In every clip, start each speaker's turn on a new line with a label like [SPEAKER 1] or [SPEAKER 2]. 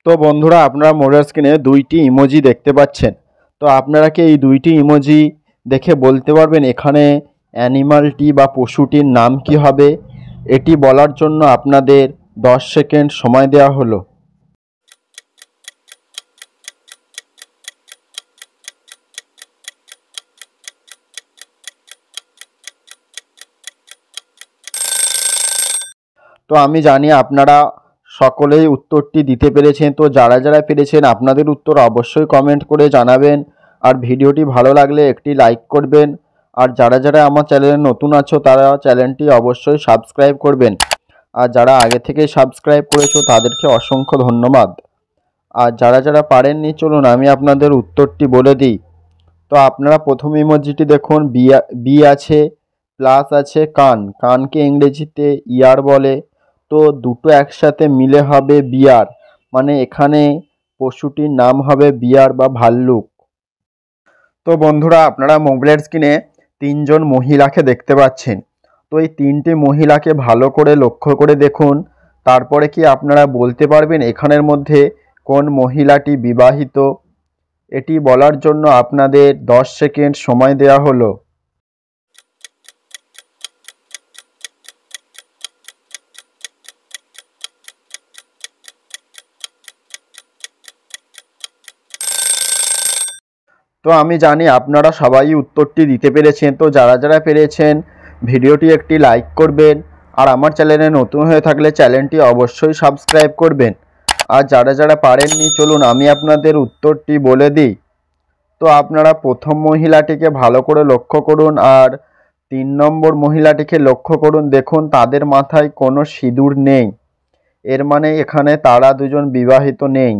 [SPEAKER 1] তো বন্ধুরা, আপনারা মোবাইল স্ক্রিনে দুইটি ইমোজি দেখতে পাচ্ছেন। তো আপনারা কি এই দুইটি ইমোজি দেখে বলতে পারবেন এখানে অ্যানিমালটি বা পশুটির নাম কি হবে? এটি বলার জন্য আপনাদের 10 সেকেন্ড সময় দেওয়া হলো। তো আমি জানি আপনারা সকলেই উত্তরটি দিতে পেরেছেন। তো যারা যারা পেরেছেন আপনাদের উত্তর অবশ্যই কমেন্ট করে জানাবেন। আর ভিডিওটি ভালো লাগলে একটি লাইক করবেন। আর যারা যারা আমার চ্যানেলে নতুন আছো তারা চ্যানেলটি অবশ্যই সাবস্ক্রাইব করবেন। আর যারা আগে থেকেই সাবস্ক্রাইব করেছো তাদেরকে অসংখ্য ধন্যবাদ। আর যারা যারা পারেননি চলুন আমি আপনাদের উত্তরটি বলে দিই। তো আপনারা প্রথম ইমোজিটি দেখুন, বি আছে, প্লাস আছে কান, কানকে ইংরেজিতে ইয়ার বলে। তো দুটো একসাথে মিলে হবে বিয়ার, মানে এখানে পশুটির নাম হবে বিয়ার বা ভাল্লুক। তো বন্ধুরা, আপনারা মোবাইলের স্ক্রিনে তিনজন মহিলাকে দেখতে পাচ্ছেন। তো এই তিনটি মহিলাকে ভালো করে লক্ষ্য করে দেখুন। তারপরে কি আপনারা বলতে পারবেন এখানের মধ্যে কোন মহিলাটি বিবাহিত? এটি বলার জন্য আপনাদের 10 সেকেন্ড সময় দেওয়া হলো। তো আমি জানি আপনারা সবাই উত্তরটি দিতে পেরেছেন। তো যারা যারা পেরেছেন ভিডিওটি একটি লাইক করবেন। আর আমার চ্যানেলে নতুন হয়ে থাকলে চ্যানেলটি অবশ্যই সাবস্ক্রাইব করবেন। আর যারা যারা পারেননি চলুন আমি আপনাদের উত্তরটি বলে দিই। তো আপনারা প্রথম মহিলাটিকে ভালো করে লক্ষ্য করুন আর 3 নম্বর মহিলাটিকে লক্ষ্য করুন। দেখুন তাদের মাথায় কোনো সিঁদুর নেই, এর মানে এখানে তারা দুজন বিবাহিত নেই।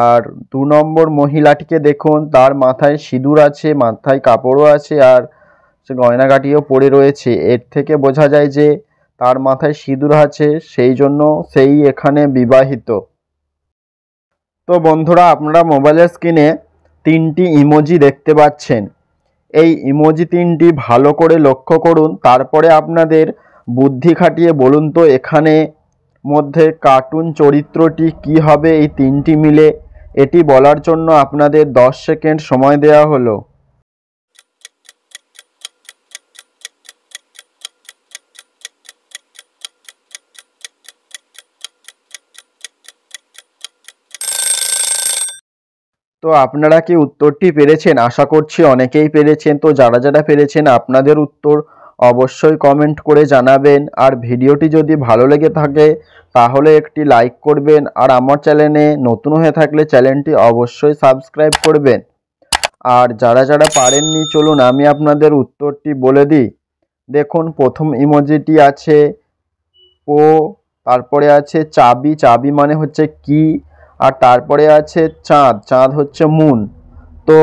[SPEAKER 1] আর 2 নম্বর মহিলাটিকে দেখুন, তার মাথায় সিঁদুর আছে, মাথায় কাপড়ও আছে আর সে গয়নাগাটিও পরে রয়েছে। এর থেকে বোঝা যায় যে তার মাথায় সিঁদুর আছে, সেই জন্য সেই এখানে বিবাহিত। তো বন্ধুরা, আপনারা মোবাইলের স্ক্রিনে 3টি ইমোজি দেখতে পাচ্ছেন। এই ইমোজি 3টি ভালো করে লক্ষ্য করুন। তারপরে আপনাদের বুদ্ধি খাটিয়ে বলুন তো এখানে মধ্যে কার্টুন চরিত্রটি কি হবে এই 3টি মিলে? এটি বলার জন্য আপনাদের 10 সেকেন্ড সময় দেওয়া হলো। তো আপনারা কি উত্তরটি পেরেছেন? আশা করছি অনেকেই পেরেছেন। তো যারা যারা পেরেছেন আপনাদের উত্তর অবশ্যই কমেন্ট করে জানাবেন। আর ভিডিওটি যদি ভালো লেগে থাকে তাহলে একটি লাইক করবেন। আর আমার চ্যানেলে নতুন হয়ে থাকলে চ্যানেলটি অবশ্যই সাবস্ক্রাইব করবেন। আর যারা যারা পারেননি চলুন আমি আপনাদের উত্তরটি বলে দিই। দেখুন প্রথম ইমোজিটি আছে ও, তারপরে আছে চাবি, চাবি মানে হচ্ছে কি, আর তারপরে আছে চাঁদ, চাঁদ হচ্ছে মুন। তো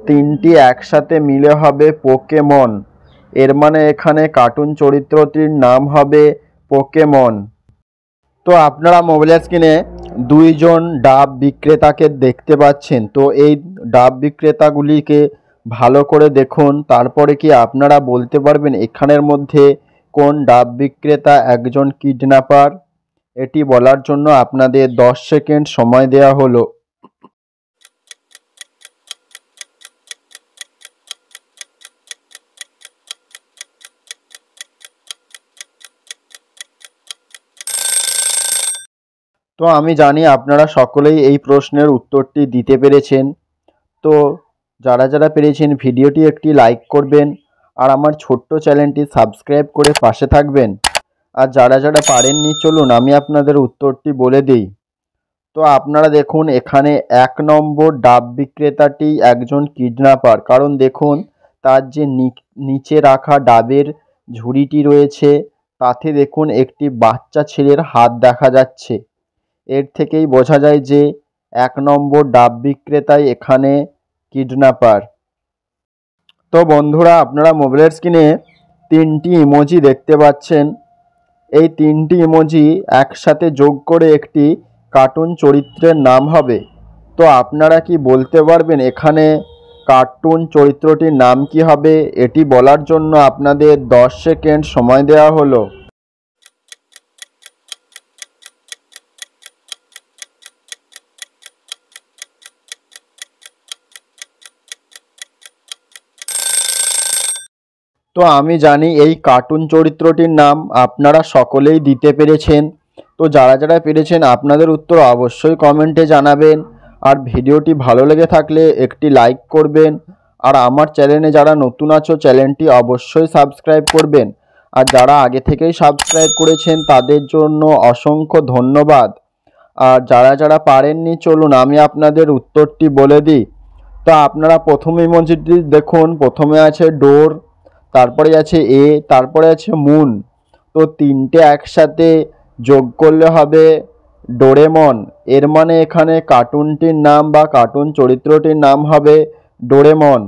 [SPEAKER 1] 3টি একসাথে মিলে হবে পোকেমন, এর মানে এখানে কার্টুন চরিত্রটির নাম হবে পোকেমন। তো আপনারা মোবাইলের স্ক্রিনে 2জন ডাব বিক্রেতাকে দেখতে পাচ্ছেন। তো এই ডাব বিক্রেতাগুলিকে ভালো করে দেখুন। তারপরে কি আপনারা বলতে পারবেন এখানের মধ্যে কোন ডাব বিক্রেতা একজন কিডন্যাপার? এটি বলার জন্য আপনাদের 10 সেকেন্ড সময় দেওয়া হলো। তো আমি জানি আপনারা সকলেই এই প্রশ্নের উত্তরটি দিতে পেরেছেন। তো যারা যারা পেরেছেন ভিডিওটি একটি লাইক করবেন আর আমার ছোট্ট চ্যানেলটি সাবস্ক্রাইব করে পাশে থাকবেন। আর যারা যারা পারেননি চলুন আমি আপনাদের উত্তরটি বলে দিই। তো আপনারা দেখুন এখানে 1 নম্বর ডাব বিক্রেতাটি একজন কিডন্যাপার, কারণ দেখুন তার যে নিচে রাখা ডাবের ঝুড়িটি রয়েছে তাতে দেখুন একটি বাচ্চা ছেলের হাত দেখা যাচ্ছে। এর থেকেই বোঝা যায় যে 1 নম্বর ডাব বিক্রেতাই এখানে কিডন্যাপার। তো বন্ধুরা, আপনারা মোবাইলের স্ক্রিনে 3টি ইমোজি দেখতে পাচ্ছেন। এই 3টি ইমোজি একসাথে যোগ করে একটি কার্টুন চরিত্রের নাম হবে। তো আপনারা কি বলতে পারবেন এখানে কার্টুন চরিত্রটির নাম কি হবে? এটি বলার জন্য আপনাদের 10 সেকেন্ড সময় দেওয়া হলো। তো আমি জানি এই কার্টুন চরিত্রটির নাম আপনারা সকলেই দিতে পেরেছেন। তো যারা যারা পেরেছেন আপনাদের উত্তর অবশ্যই কমেন্টে জানাবেন। আর ভিডিওটি ভালো লেগে থাকলে একটি লাইক করবেন। আর আমার চ্যানেলে যারা নতুন আছো চ্যানেলটি অবশ্যই সাবস্ক্রাইব করবেন। আর যারা আগে থেকেই সাবস্ক্রাইব করেছেন তাদের জন্য অসংখ্য ধন্যবাদ। আর যারা যারা পারেননি চলুন আমি আপনাদের উত্তরটি বলে দিই। তো আপনারা প্রথম ইমোজিটি দেখুন, প্রথমে আছে ডোর, তারপরে আছে এ, তারপরে আছে মুন। তো তিনটে একসাথে যোগ করলে হবে ডোরেমন। এর মানে এখানে কার্টুনটির নাম বা কার্টুন চরিত্রটির নাম হবে ডোরেমন।